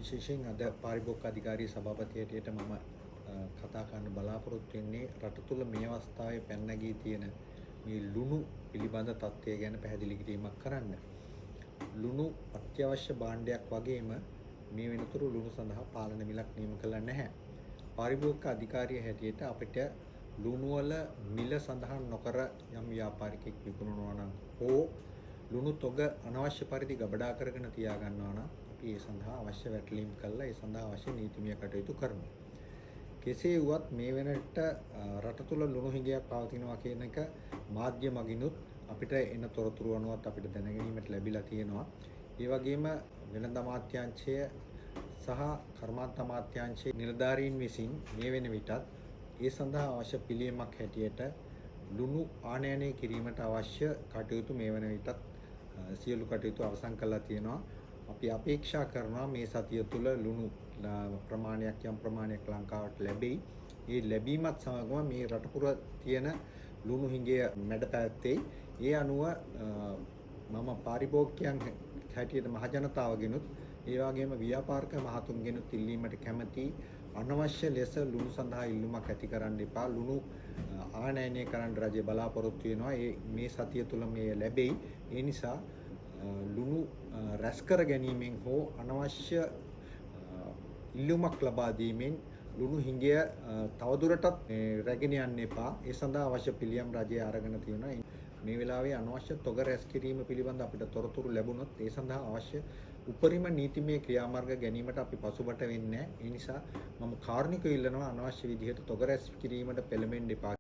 විශේෂයෙන් අද පාරිභෝගික අධිකාරී සභාපති හැටියට මම කතා කරන්න බලාපොරොත්තු වෙන්නේ රට තුළ මේ අවස්ථාවේ පැන නැගී තියෙන මේ ලුණු පිළිබඳ තත්ත්වය ගැන පැහැදිලි කිරීමක් කරන්න. ලුණු අත්‍යවශ්‍ය භාණ්ඩයක් වගේම මේ වෙනතුරු ලුණු සඳහා පාලන මිලක් නියම කළා නැහැ. පාරිභෝගික අධිකාරිය හැටියට අපිට ලුණු වල මිල සඳහන් නොකර යම් ව්‍යාපාරිකයෙක් විකුණනවා නම් හෝ ලුණු තොග අනවශ්‍ය පරිදි ගබඩා කරගෙන තියා ගන්නවා නම් අපි ඒ සඳහා අවශ්‍ය වැටලීම් කළා ඒ සඳහා අවශ්‍ය නීතිමය කටයුතු කරනවා. කෙසේ වුවත් මේ වෙනට රට තුළ ලුණු හිඟයක් පවතිනවා කියන එක මාධ්‍ය මගිනුත් අපිට එන තොරතුරු අනුවත් අපිට දැනගැනීමට ලැබිලා තියෙනවා. ඒ වගේම වෙළඳ අමාත්‍යාංශය සහ කර්මාන්ත අමාත්‍යාංශයේ නිලධාරීන් විසින් මේ වෙන විටත් ඒ සඳහා අවශ්‍ය පිළියමක් හැටියට ලුණු ආනයනය කිරීමට අවශ්‍ය කටයුතු මේ වන විටත් සියලු කටයුතු අවසන් කරලා තියෙනවා. අපි අපේක්ෂා කරනවා මේ සතිය තුළ ලුණු ප්‍රමාණයක් යම් ප්‍රමාණයක් ලංකාවට ලැබෙයි. ඒ ලැබීමත් සමගම මේ රට පුර තියෙන ලුණු හිඟය මැඩ පැවැත්තේ. ඒ අනුව මම පාරිභෝගිකයන් හැටියට මහ ජනතාවගෙනුත් ඒ වගේම ව්‍යාපාරික මහතුන්ගෙනුත් ඉල්ලීමට කැමැති අනවශ්‍ය ලෙස ලුණු සඳහා ඉල්ලුමක් ඇති කරන්න එපා. ලුණු ආනයනය කරන්න රජය බලාපොරොත්තු වෙනවා. මේ සතිය තුළ මේ ලැබෙයි. ඒ නිසා ලුණු රැස් කර ගැනීමෙන් හෝ අනවශ්‍ය ඉල්ලුමක් ලබා දීමෙන් ලුණු හිඟය තවදුරටත් රැගෙන යන්න එපා. ඒ සඳහා අවශ්‍ය පිළියම් රජය අරගෙන තියෙනවා. මේ වෙලාවේ අනවශ්‍ය තොග රැස් කිරීම පිළිබඳ අපිට තොරතුරු ලැබුණොත් ඒ සඳහා අවශ්‍ය උපරිම නීතිමය ක්‍රියාමාර්ග ගැනීමට අපි පසුබට වෙන්නේ නැහැ. ඒ නිසා මම කාරුණිකව ඉල්ලනවා අනවශ්‍ය විදිහට තොග රැස් කිරීමට පෙළඹෙන්න එපා.